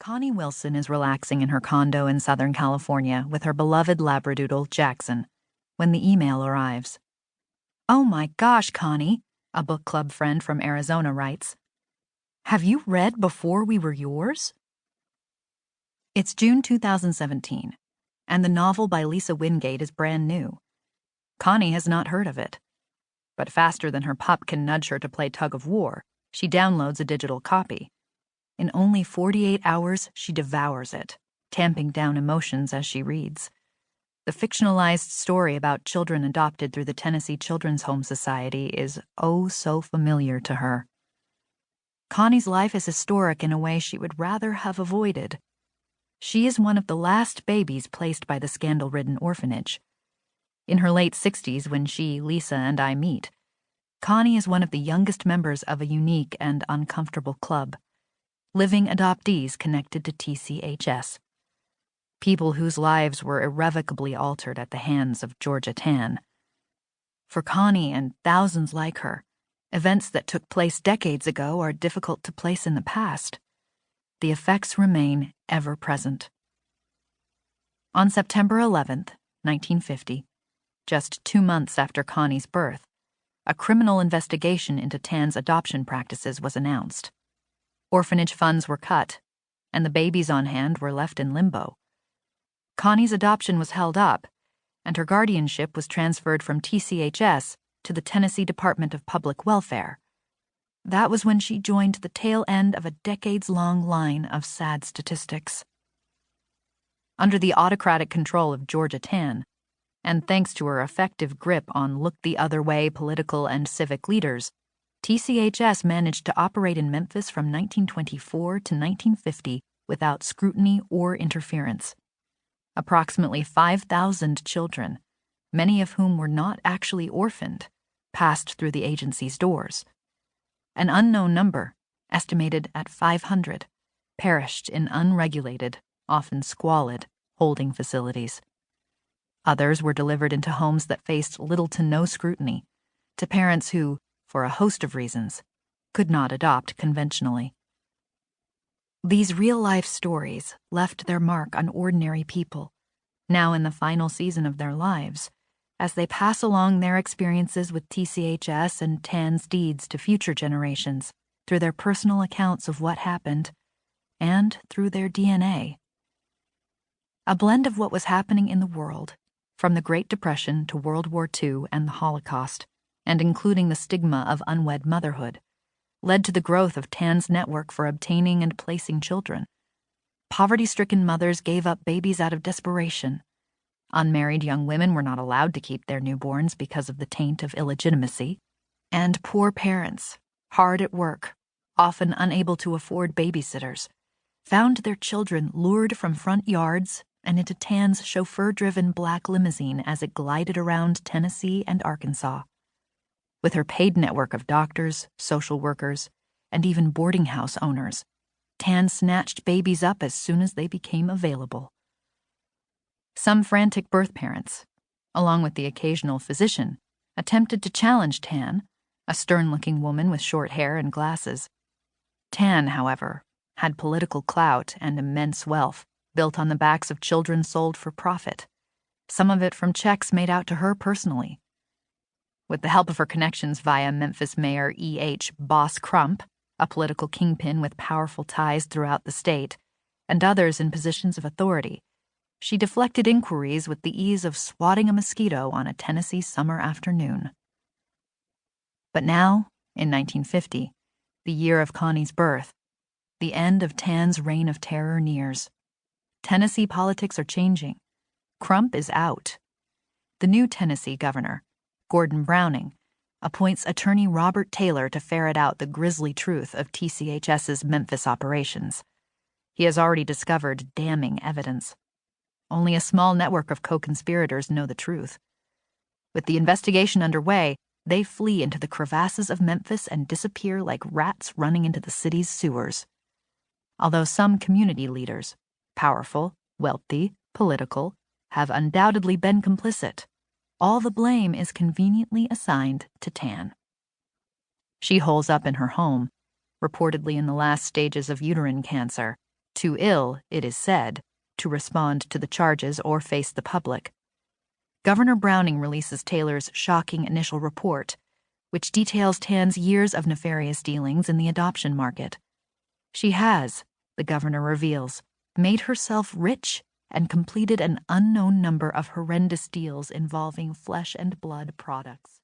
Connie Wilson is relaxing in her condo in Southern California with her beloved Labradoodle, Jackson, when the email arrives. "Oh my gosh, Connie," a book club friend from Arizona writes. "Have you read Before We Were Yours?" It's June 2017, and the novel by Lisa Wingate is brand new. Connie has not heard of it. But faster than her pup can nudge her to play tug of war, she downloads a digital copy. In only 48 hours, she devours it, tamping down emotions as she reads. The fictionalized story about children adopted through the Tennessee Children's Home Society is oh so familiar to her. Connie's life is historic in a way she would rather have avoided. She is one of the last babies placed by the scandal-ridden orphanage. In her late 60s, when she, Lisa, and I meet, Connie is one of the youngest members of a unique and uncomfortable club, living adoptees connected to TCHS. People whose lives were irrevocably altered at the hands of Georgia Tann. For Connie and thousands like her, events that took place decades ago are difficult to place in the past. The effects remain ever present. On September 11th, 1950, just 2 months after Connie's birth, a criminal investigation into Tann's adoption practices was announced. Orphanage funds were cut, and the babies on hand were left in limbo. Connie's adoption was held up, and her guardianship was transferred from TCHS to the Tennessee Department of Public Welfare. That was when she joined the tail end of a decades-long line of sad statistics. Under the autocratic control of Georgia Tann, and thanks to her effective grip on look-the-other-way political and civic leaders, TCHS managed to operate in Memphis from 1924 to 1950 without scrutiny or interference. Approximately 5,000 children, many of whom were not actually orphaned, passed through the agency's doors. An unknown number, estimated at 500, perished in unregulated, often squalid, holding facilities. Others were delivered into homes that faced little to no scrutiny, to parents who, for a host of reasons, could not adopt conventionally. These real-life stories left their mark on ordinary people, now in the final season of their lives, as they pass along their experiences with TCHS and Tann's deeds to future generations through their personal accounts of what happened and through their DNA. A blend of what was happening in the world, from the Great Depression to World War II and the Holocaust, and including the stigma of unwed motherhood, led to the growth of Tann's network for obtaining and placing children. Poverty-stricken mothers gave up babies out of desperation. Unmarried young women were not allowed to keep their newborns because of the taint of illegitimacy. And poor parents, hard at work, often unable to afford babysitters, found their children lured from front yards and into Tann's chauffeur-driven black limousine as it glided around Tennessee and Arkansas. With her paid network of doctors, social workers, and even boarding house owners, Tann snatched babies up as soon as they became available. Some frantic birth parents, along with the occasional physician, attempted to challenge Tann, a stern-looking woman with short hair and glasses. Tann, however, had political clout and immense wealth built on the backs of children sold for profit, some of it from checks made out to her personally. With the help of her connections via Memphis Mayor E.H. Boss Crump, a political kingpin with powerful ties throughout the state, and others in positions of authority, she deflected inquiries with the ease of swatting a mosquito on a Tennessee summer afternoon. But now, in 1950, the year of Connie's birth, the end of Tann's reign of terror nears. Tennessee politics are changing. Crump is out. The new Tennessee governor, Gordon Browning, appoints attorney Robert Taylor to ferret out the grisly truth of TCHS's Memphis operations. He has already discovered damning evidence. Only a small network of co-conspirators know the truth. With the investigation underway, they flee into the crevasses of Memphis and disappear like rats running into the city's sewers. Although some community leaders, powerful, wealthy, political, have undoubtedly been complicit, all the blame is conveniently assigned to Tann. She holes up in her home, reportedly in the last stages of uterine cancer, too ill, it is said, to respond to the charges or face the public. Governor Browning releases Taylor's shocking initial report, which details Tann's years of nefarious dealings in the adoption market. She has, the governor reveals, made herself rich and completed an unknown number of horrendous deals involving flesh and blood products.